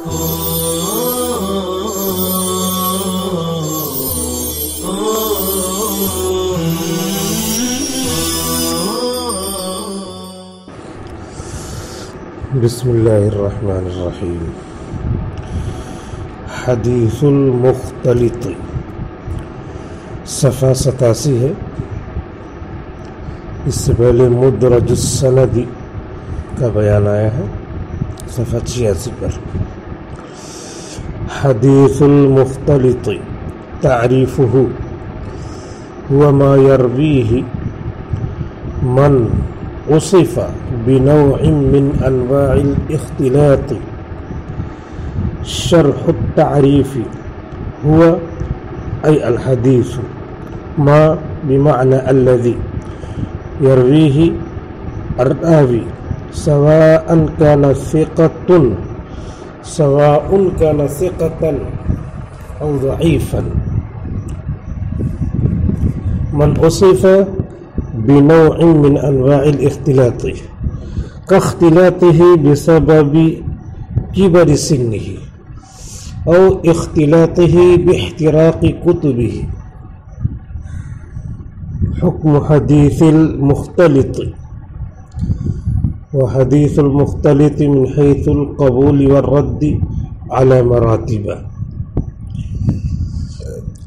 بسم اللہ الرحمن الرحیم. حدیث المختلط صفحہ 87 ہے. اس سے پہلے مدرج السند کا بیان آیا ہے صفحہ 86 پر. حدیث المختلط تعریفہ هو ما يرويه من وصف بنوع من انواع الاختلاط. شرح التعريف هو أي الحديث ما بمعنى الذي يرويه الراوي سواء كان ثقة أو ضعيفا. من وصف بنوع من انواع الاختلاط كاختلاطه بسبب كبر سنه او اختلاطه باحتراق كتبه. حكم حديث المختلط. وحديث المختلط من حيث القبول والرد على مراتب.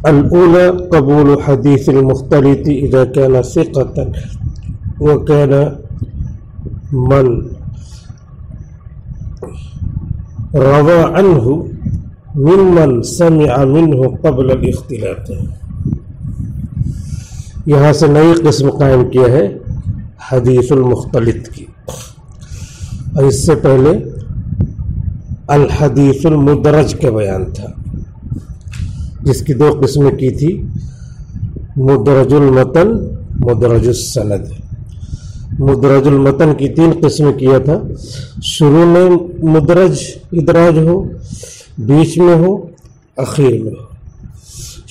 الأولى قبول حديث المختلط إذا كان ثقة وكان من روى عنه ممن سمع منه قبل الاختلاط. یہاں سے نئی قسم قائم کیا ہے حدیث المختلط کی. اور اس سے پہلے الحدیث المدرج کا بیان تھا جس کی دو قسمیں کی تھی، مدرج المتن، مدرج السند. مدرج المتن کی 3 قسمیں کیا تھا. شروع میں مدرج ادراج ہو، بیچ میں ہو، اخیر میں ہو.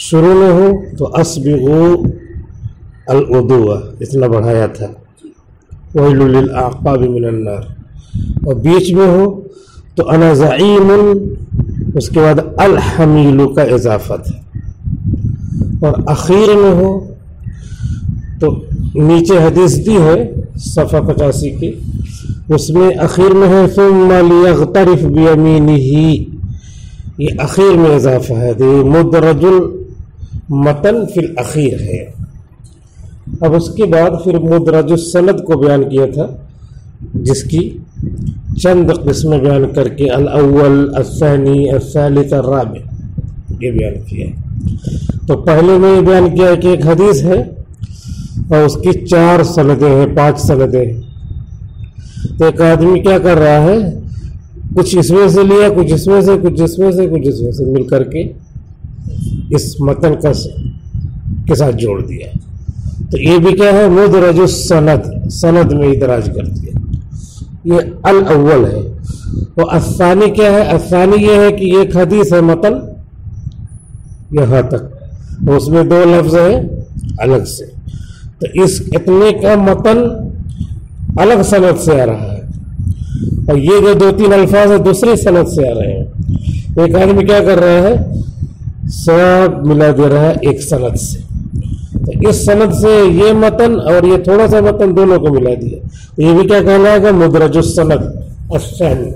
شروع میں ہو تو اسبغوا الوضوء اتنا بڑھایا تھا، ویل للأعقاب من النار. اور بیچ میں ہو تو انا زعیم، اس کے بعد الحمیل کا اضافہ تھا. اور اخیر میں ہو تو نیچے حدیث دی ہے صفحہ 85 کی، اس میں اخیر میں ہے ثم لیغترف بیمینہ. یہ اخیر میں اضافہ ہے، یہ مدرج المتن فی الاخیر ہے. اب اس کے بعد پھر مدرج السند کو بیان کیا تھا جس کی چند قسمیں بیان کر کے الاول، الثانی، الثالث، الرابع یہ بیان کیا. تو پہلے میں یہ بیان کیا کہ ایک حدیث ہے اور اس کی 4 سندیں ہیں، 5 سندیں ہیں. تو ایک آدمی کیا کر رہا ہے، کچھ اس میں سے لیا، کچھ اس میں سے، کچھ اس میں سے، کچھ اس میں سے مل کر کے اس متن کے ساتھ جوڑ دیا. تو یہ بھی کیا ہے، مدرج السند، سند میں ادراج کر دیا. یہ الاول ہے. اور الثانی کیا ہے، الثانی یہ ہے کہ ایک حدیث ہے متن یہاں تک، اس میں 2 لفظ ہیں الگ سے، تو اس اتنے کا متن الگ سند سے آ رہا ہے، اور یہ جو 2-3 الفاظ ہیں دوسری سند سے آ رہے ہیں. ایک آدمی کیا کر رہا ہے، سب ملا دے رہا ہے ایک سند سے. تو اس سند سے یہ متن اور یہ تھوڑا سا متن دونوں کو ملا دیا. یہ بھی کیا کہلائے گا، مدرج السند الثانی.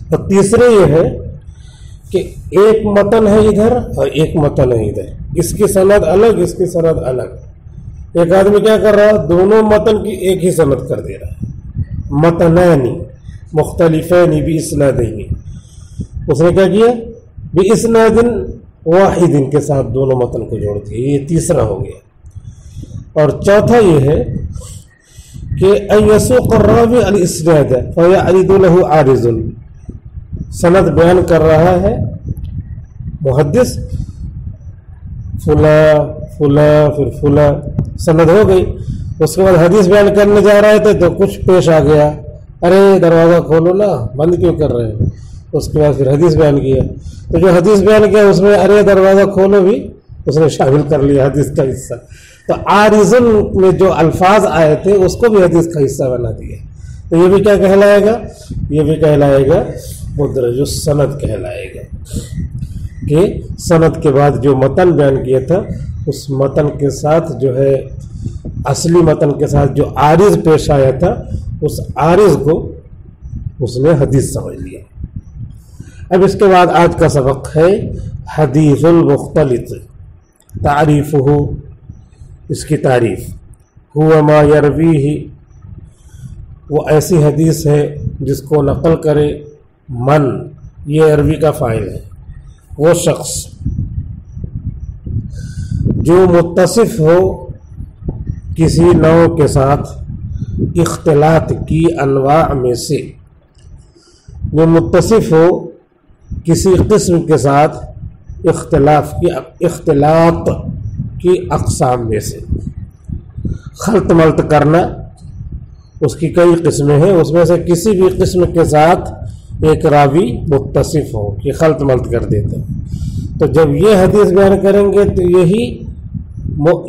اور تیسرے یہ ہے کہ ایک متن ہے ادھر اور ایک متن ہے ادھر، اس کی سند الگ، اس کی سند الگ. ایک آدمی کیا کر رہا ہے، دونوں متن کی ایک ہی سند کر دے رہا ہے. متنانی مختلفین باسنادین، اس نے کیا کیا، باسناد واحد کے ساتھ دونوں متن کو جوڑ دیا. یہ تیسرا ہو گیا. اور چوتھا یہ ہے کہ ان یسوق الراوی الاسناد فیعرض له عارض. سند بیان کر رہا ہے محدث، فلاں فلاں پھر فلاں، سند ہو گئی. اس کے بعد حدیث بیان کرنے جا رہے تھے تو کچھ پیش آ گیا، ارے دروازہ کھولو نا، بند کیوں کر رہے ہیں. اس کے بعد پھر حدیث بیان کیا، تو جو حدیث بیان کیا اس میں ارے دروازہ کھولو بھی اس نے شامل کر لیا حدیث کا حصہ. تو عارضن میں جو الفاظ آئے تھے اس کو بھی حدیث کا حصہ بنا دیا. تو یہ بھی کیا کہلائے گا، یہ بھی کہلائے گا مدرج السند کہلائے گا کہ سند کے بعد جو متن بیان کیا تھا اس متن کے ساتھ جو ہے اصلی متن کے ساتھ جو عارض پیش آیا تھا اس عارض کو اس نے حدیث سمجھ لیا۔ اب اس کے بعد آج کا سبق ہے حدیث المختلط، تعریف ہو، اس کی تعریف۔ ہوا ما یرویہ، وہ ایسی حدیث ہے جس کو نقل کرے من، یہ یروی کا فاعل ہے، وہ شخص جو متصف ہو کسی نوع کے ساتھ اختلاط کی انواع میں سے، جو متصف ہو کسی قسم کے ساتھ اختلاط کی اقسام میں سے۔ خلط ملط کرنا اس کی کئی قسمیں ہیں، اس میں سے کسی بھی قسم کے ساتھ ایک راوی متصف ہو کہ خلط ملط کر دیتا ہے، تو جب یہ حدیث بیان کریں گے تو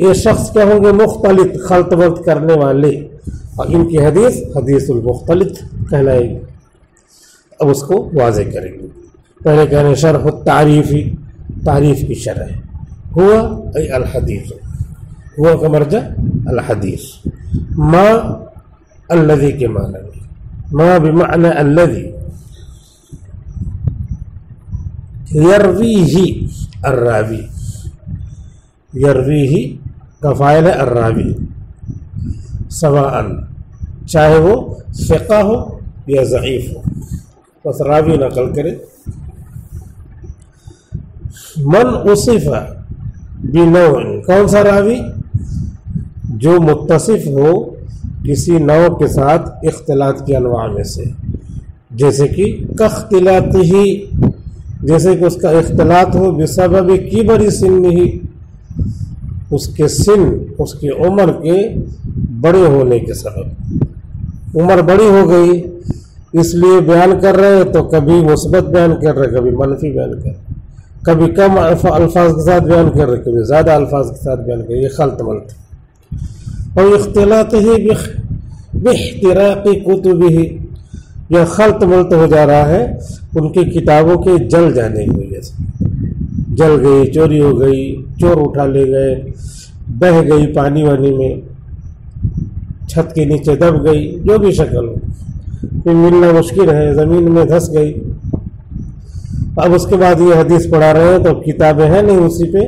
یہ شخص کیا ہوں گے؟ مختلط، خلط ملط کرنے والے، اور ان کی حدیث حدیث المختلط کہلائے گی۔ اب اس کو واضح کریں گے۔ پہلے کہہ رہے ہیں شرح التعریف، تعریف کی شرح۔ ہوا ای الحدیث، ہوا کا مرجع الحدیث۔ ما الذی کے معنی میں، ما بمعنی الذی، یرویہ الراوی، یرویہ کا فاعل ہے الراوی، سواء، چاہے وہ ثقہ ہو یا ضعیف ہو، بس راوی نقل کرے۔ من وصف بنوع، کون سا راوی؟ جو متصف ہو کسی نوع کے ساتھ اختلاط کی انواع میں سے، جیسے کہ کاختلاط ہی، جیسے کہ اس کا اختلاط ہو بسبب کبر سنہ، اس کے سن، اس کی عمر کے بڑے ہونے کے سبب، عمر بڑی ہو گئی اس لیے بیان کر رہے ہیں تو کبھی مثبت بیان کر رہے، کبھی منفی بیان کر رہے، کبھی کم الفاظ کے ساتھ بیان کر رہے، کبھی زیادہ الفاظ کے ساتھ بیان کر رہے، یہ خلط ملط۔ اور اختلاط ہی باحتراق کتبہ، یہ خلط ملط ہو جا رہا ہے ان کی کتابوں کے جل جانے کی وجہ سے، جل گئی، چوری ہو گئی، چور اٹھا لے گئے، بہہ گئی پانی وانی میں، چھت کے نیچے دب گئی، جو بھی شکل ہو، پھر ملنا مشکل ہے، زمین میں دھس گئی۔ اب اس کے بعد یہ حدیث پڑھا رہے ہیں تو کتابیں ہیں نہیں، اسی پہ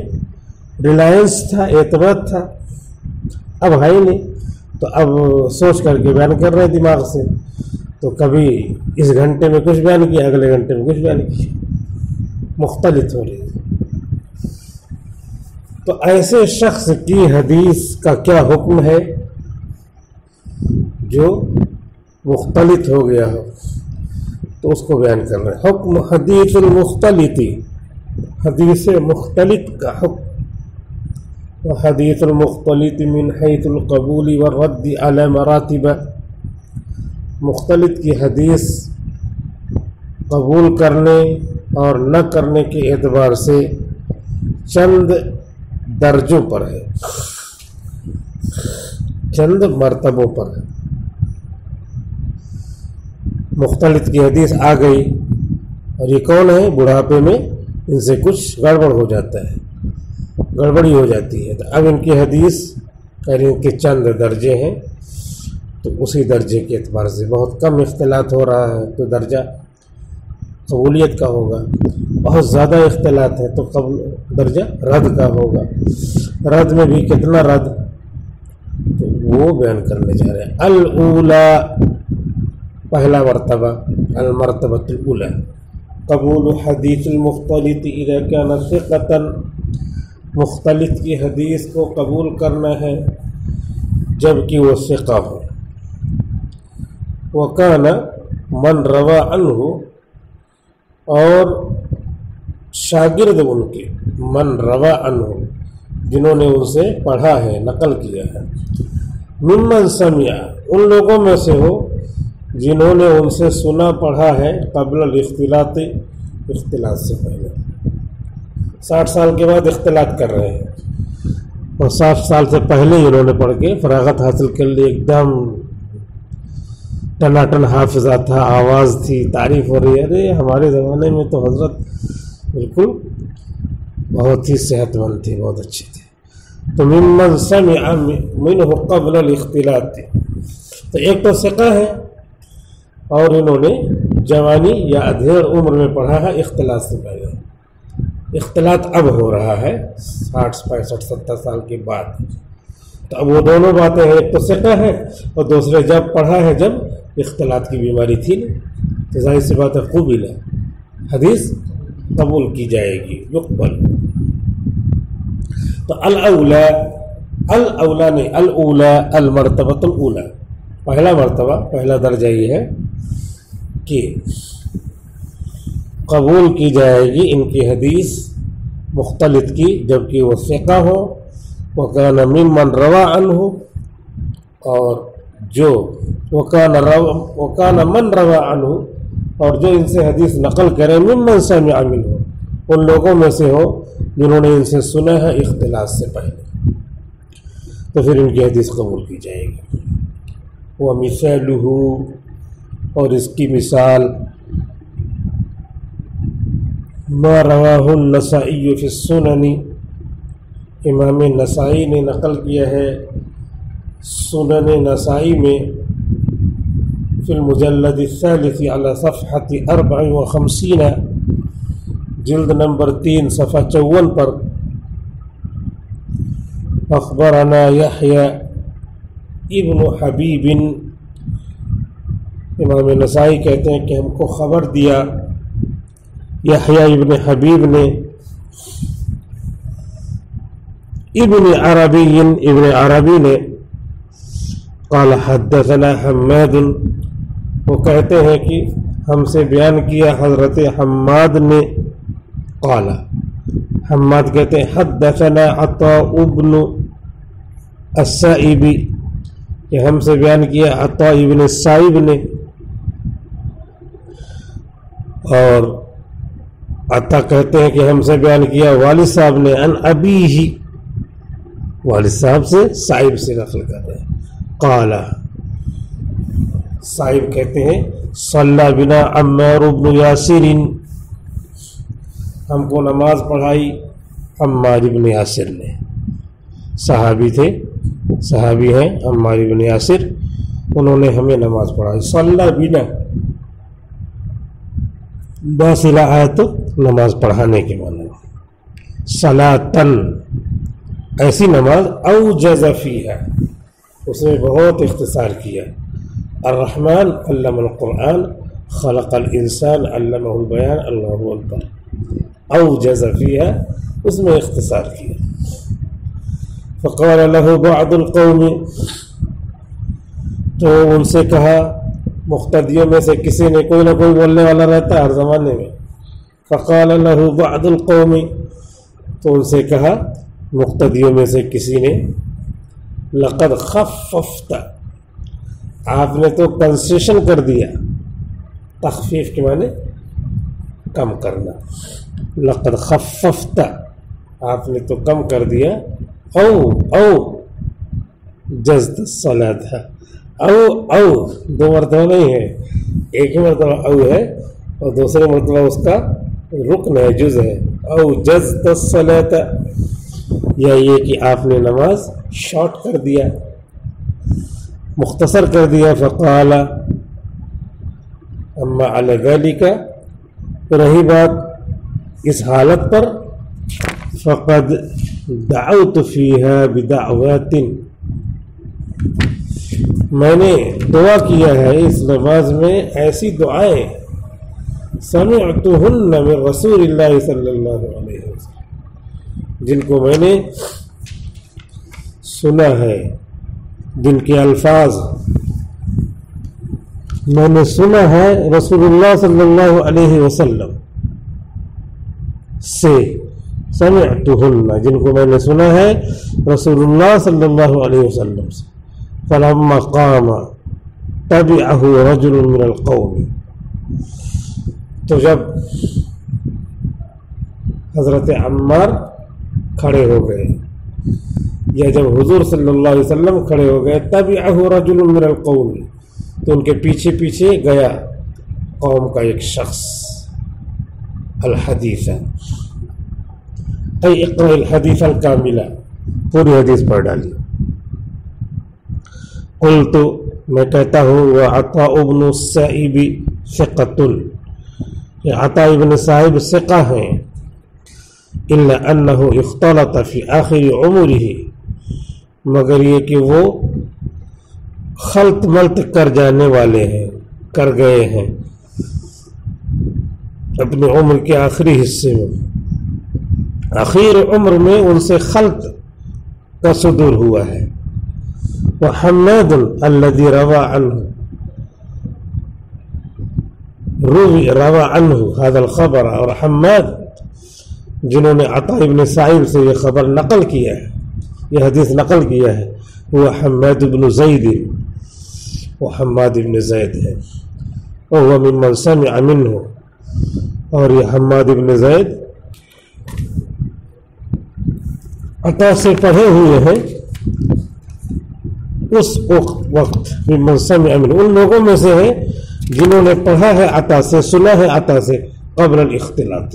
ریلائنس تھا، اعتماد تھا، اب ہے ہی نہیں، تو اب سوچ کر کے بیان کر رہے ہیں دماغ سے، تو کبھی اس گھنٹے میں کچھ بیان کیا، اگلے گھنٹے میں کچھ بیان کیا، مختلف ہو رہی ہے۔ تو ایسے شخص کی حدیث کا کیا حکم ہے جو مختلط ہو گیا ہو، تو اس کو بیان کر رہے ہیں۔ حکم حدیث المختلط، حدیث مختلط کا حکم۔ وحدیث المختلط من حیث القبول والرد علی مراتب، مختلط کی حدیث قبول کرنے اور نہ کرنے کے اعتبار سے چند درجوں پر ہے، چند مرتبوں پر ہے۔ مختلط کی حدیث آ گئی اور یہ کون ہے؟ بڑھاپے میں ان سے کچھ گڑبڑ ہو جاتا ہے، گڑبڑی ہو جاتی ہے، تو اب ان کی حدیث ان کے چند درجے ہیں، تو اسی درجے کے اعتبار سے بہت کم اختلاط ہو رہا ہے تو درجہ قبولیت کا ہوگا، بہت زیادہ اختلاط ہے تو درجہ رد کا ہوگا، رد میں بھی کتنا رد، تو وہ بیان کرنے جا رہے ہیں۔ الاولی، پہلا مرتبہ، المرتبۃ الاولی، قبول حدیث المختلط اذا كان ثقۃ، مختلط کی حدیث کو قبول کرنا ہے جب کہ وہ ثقہ ہو۔ وکان من روا عنہ، اور شاگرد ان کے، من روا عنہ، جنہوں نے ان سے پڑھا ہے، نقل کیا ہے، ممن سمع، ان لوگوں میں سے ہو جنہوں نے ان سے سنا پڑھا ہے، قبل الاختلاط، اختلاط سے پہلے، 60 سال کے بعد اختلاط کر رہے ہیں اور 60 سال سے پہلے ہی انہوں نے پڑھ کے فراغت حاصل کر لی، ایک دم ٹناٹن حافظہ تھا، آواز تھی، تعریف ہو رہی ہے. ارے ہمارے زمانے میں تو حضرت بالکل بہت ہی صحت مند تھے، بہت اچھے تھے. تو ممن سمع منہ قبل الاختلاط تھے. تو ایک تو ثقہ ہے اور انہوں نے جوانی یا ادھیڑ عمر میں پڑھا ہے اختلاط سے پہلے. اختلاط اب ہو رہا ہے 60 65 70 سال کے بعد. تو اب وہ دونوں باتیں ہیں، ایک تو ثقہ ہے اور دوسرے جب پڑھا ہے جب اختلاط کی بیماری تھی نا، تو ظاہر سی بات ہے قبول ہے، حدیث قبول کی جائے گی، یقبل. تو الاولا نہیں، الاولا المرتبۃ الاولا، پہلا مرتبہ، پہلا درجہ یہ ہے کہ قبول کی جائے گی ان کی حدیث مختلط کی جبکہ وہ ثقہ ہو. وکان ممن روا عنہ، اور جو وکان من روا عنہ، اور جو ان سے حدیث نقل کرے ممن سمع منہ، ان لوگوں میں سے ہو جنہوں نے ان سے سنا ہے اختلاط سے پہلے، تو پھر ان کی حدیث قبول کی جائے گی. ومثالہ، اور اس کی مثال ما رواہ النسائی فی السنن، امام نسائی نے نقل کیا ہے سنن نسائی میں فی المجلد الثالث علی صفحۃ 54، جلد نمبر 3 صفحہ 54 پر. اخبرنا یحییٰ ابن حبیب، امام نسائی کہتے ہیں کہ ہم کو خبر دیا یحییٰ ابن حبیب نے، ابن عربی نے، قال حدثنا حماد، وہ کہتے ہیں کہ ہم سے بیان کیا حضرت حماد نے. قال، حماد کہتے ہیں حدثنا عطاء ابن السائب، کہ ہم سے بیان کیا عطاء ابن السائب نے. اور عطا کہتے ہیں کہ ہم سے بیان کیا والد صاحب نے عن ابیہ، والد صاحب سے صاحب سے نقل کر رہے ہیں. قال، صاحب کہتے ہیں صلی بنا عمار بن یاسر، ہم کو نماز پڑھائی عمار بن یاسر نے. صحابی تھے، صحابی ہیں عمار بن یاسر، انہوں نے ہمیں نماز پڑھائی. صلی بنا باصلہ آئے تو نماز پڑھانے کے معنی، صلاۃً ایسی نماز اوجز فیہا، اس نے بہت اختصار کیا. الرحمن علم القرآن خلق الانسان علمہ البیان، اللہ اکبر. اوجز فیہا، اس میں اختصار کیا. فقال له بعض القوم، تو ان سے کہا، مقتدیوں میں سے کسی نے، کوئی نہ کوئی بولنے والا رہتا ہے ہر زمانے میں. فقال له بعض القوم، تو ان سے کہا مقتدیوں میں سے کسی نے، لقد خففت، آپ نے تو کنسیشن کر دیا. تخفیف کے معنی کم کرنا. لقد خففت، آپ نے تو کم کر دیا. او جزت الصلاۃ، او دو مرتبہ نہیں ہے، ایک ہی مرتبہ او ہے اور دوسرے مرتبہ اس کا رکن ہے، جز ہے. او جزت الصلاۃ، یا یہ کہ آپ نے نماز شارٹ کر دیا، مختصر کر دیا. فقال، اما علی ذلک، رہی بات اس حالت پر، فقد دعوت فیہا بدعوات، میں نے دعا کیا ہے اس نماز میں ایسی دعائیں، سمعتہن من رسول اللہ صلی اللہ علیہ وسلم، جن کو میں نے سنا ہے، جن کے الفاظ میں نے سنا ہے رسول اللہ صلی اللہ علیہ وسلم سے. سمعتہن، جن کو میں نے سنا ہے رسول اللہ صلی اللہ علیہ وسلم سے. فلما قام تبعہ رجل من القوم، تو جب حضرت عمار کھڑے ہو گئے، یا جب حضور صلی اللہ علیہ وسلم کھڑے ہو گئے، تبعہ رجل من القوم، تو ان کے پیچھے پیچھے گیا قوم کا ایک شخص الحدیث اے اقرأ الحدیث الکاملہ، پوری حدیث پڑھ ڈالی. قلت، میں کہتا ہوں، وعطاء ابن السائب ثقۃ، یہ عطاء ابن سائب ثقہ ہیں، الا انہ اختلط فی آخر عمرہ، مگر یہ کہ وہ خلط ملط کر جانے والے ہیں، کر گئے ہیں اپنے عمر کے آخری حصے میں، آخر عمر میں ان سے خلط کا صدور ہوا ہے. وحماد الذي روى عنه هذا الخبر، اور حماد جنہوں نے عطاء ابن سعید سے یہ خبر نقل کیا ہے، یہ حدیث نقل کیا ہے، وہ حماد بن زید، وہ حماد ابن زید ہے، وهو ممن سمع منه، اور یہ حماد ابن زید عطا سے پڑھے ہوئے ہیں اس وقت، ممن سمع منه، ان لوگوں میں سے ہے جنہوں نے پڑھا ہے عطا سے، سنا ہے عطا سے، قبل الاختلاط،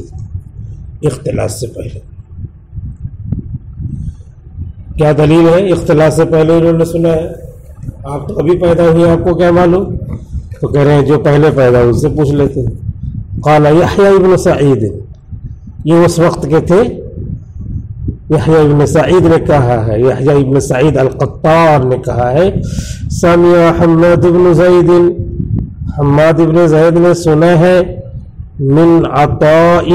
اختلاط سے پہلے. کیا دلیل ہے؟ اختلاط سے پہلے انہوں نے سنا ہے. آپ تو ابھی پیدا ہوئے، آپ کو کیا معلوم؟ تو کہہ رہے ہیں جو پہلے پیدا ہوئے ان سے پوچھ لیتے ہیں. قال یحییٰ ابن سعید، یہ اس وقت کے تھے. یحییٰ ابن سعید نے کہا ہے، یحییٰ ابن سعید القطار نے کہا ہے، سمع حماد ابن زید، حماد ابن زید نے سنا ہے، من عطاء،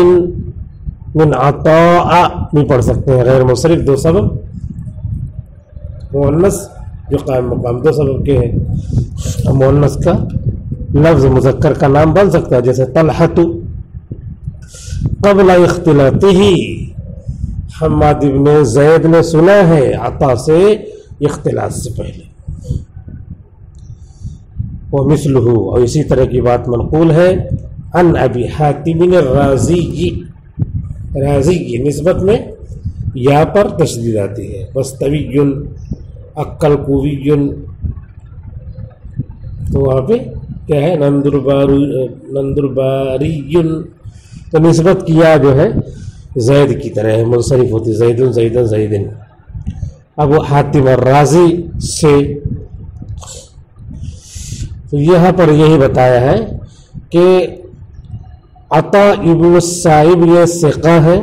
من عطاء نہیں پڑھ سکتے ہیں، غیر منصرف، دو سبب، مؤنث جو قائم مقام، دو سبب کے ہیں. مؤنث کا لفظ مذکر کا نام بن سکتا ہے، جیسے طلحۃ. قبل اختلاطہ، حماد ابن زید نے سنا ہے عطا سے اختلاط سے پہلے. ومثلہ، اور اسی طرح کی بات منقول ہے عن ابی حاتم الرازی، رازی کی نسبت میں یا پر تشدید آتی ہے. بستوی، اکل کوی، تو وہاں پہ کیا ہے؟ نندرباری، تو نسبت کیا جو ہے زید کی طرح ہے، منصرف ہوتی، زیدن زیدن زیدن. اب وہ حاتم الرازی سے، تو یہاں پر یہی بتایا ہے کہ عطا ابن السائب یہ ثقہ ہے،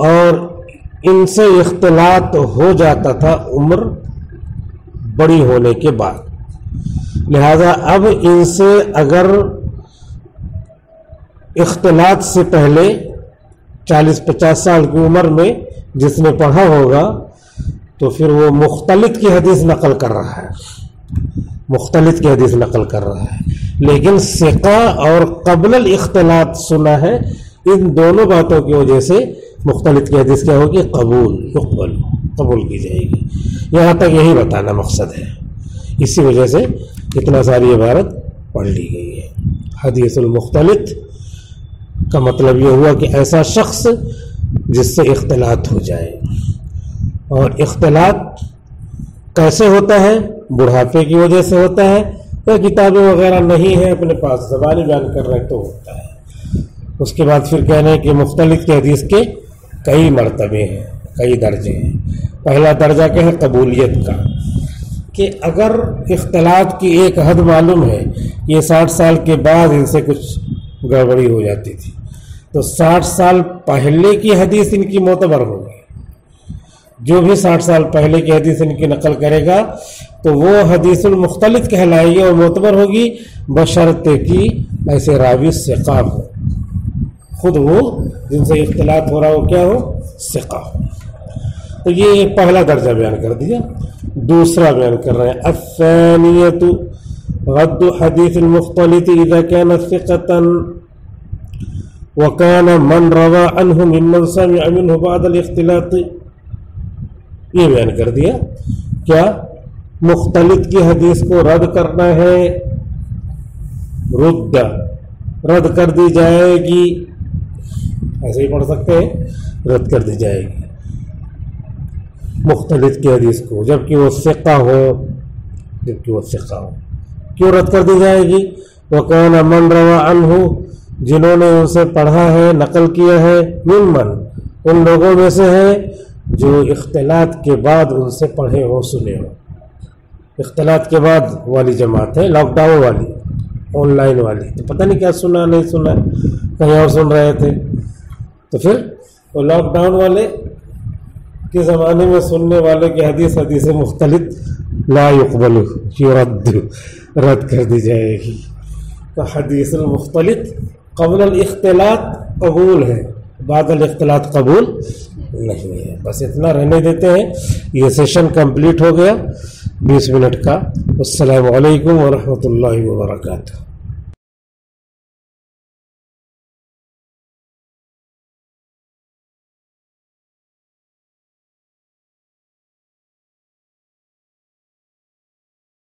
اور ان سے اختلاط ہو جاتا تھا عمر بڑی ہونے کے بعد، لہذا اب ان سے اگر اختلاط سے پہلے 40-50 سال کی عمر میں جس نے پڑھا ہوگا تو پھر وہ مختلط کی حدیث نقل کر رہا ہے، مختلط کی حدیث نقل کر رہا ہے. لیکن ثقہ اور قبل الاختلاط سنا ہے، ان دونوں باتوں کی وجہ سے مختلط کی حدیث کیا ہوگی؟ قبول کی جائے گی. یہاں تک یہی بتانا مقصد ہے، اسی وجہ سے اتنا ساری عبارت پڑھ لی گئی ہے. حدیث المختلط کا مطلب یہ ہوا کہ ایسا شخص جس سے اختلاط ہو جائے. اور اختلاط کیسے ہوتا ہے؟ بڑھاپے کی وجہ سے ہوتا ہے، یا کتابیں وغیرہ نہیں ہیں اپنے پاس، زبانی بیان کر رہے تو ہوتا ہے. اس کے بعد پھر کہنے کہ مختلف کی حدیث کے کئی مرتبے ہیں، کئی درجے ہیں. پہلا درجہ کیا ہے؟ قبولیت کا، کہ اگر اختلاط کی ایک حد معلوم ہے، یہ 60 سال کے بعد ان سے کچھ گڑبڑی ہو جاتی تھی، تو 60 سال پہلے کی حدیث ان کی معتبر ہوگی. جو بھی 60 سال پہلے کی حدیث ان کی نقل کرے گا تو وہ حدیث المختلط کہلائے گی اور معتبر ہوگی، بشرطے کی ایسے راوی ثقہ ہو، خود وہ جن سے اختلاط ہو رہا ہو کیا ہو؟ ثقہ ہو. تو یہ پہلا درجہ بیان کر دیا. دوسرا بیان کر رہے ہیں الثانیۃ رد حدیث المختلط اذا كان ثقة وكان من روى عنه ممن سمع منه بعد الاختلاط. یہ بیان کر دیا کیا مختلط کی حدیث کو رد کرنا ہے، رد کر دی جائے گی، ایسے ہی پڑھ سکتے ہیں، رد کر دی جائے گی مختلط کی حدیث کو، جبکہ وہ ثقہ ہو جبکہ وہ ثقہ ہو. کیوں رد کر دی جائے گی؟ وَكَانَ مَنْ رَوَى عَنْهُ، جنہوں نے ان سے پڑھا ہے، نقل کیا ہے، ممن، ان لوگوں میں سے ہے جو اختلاط کے بعد ان سے پڑھے ہو، سنے ہو. اختلاط کے بعد والی جماعت ہے، لاک ڈاؤن والی، آن لائن والی، تو پتہ نہیں کیا سنا نہیں سنا، کہیں اور سن رہے تھے. تو پھر وہ لاک ڈاؤن والے کے زمانے میں سننے والے کی حدیث مختلف لا يقبل، رد کر دی جائے گی. تو حدیث المختلط قبل الاختلاط قبول ہے، بعد الاختلاط قبول نہیں ہے. بس اتنا رہنے دیتے ہیں. یہ سیشن کمپلیٹ ہو گیا 20 منٹ کا. السلام علیکم ورحمۃ اللہ وبرکاتہ.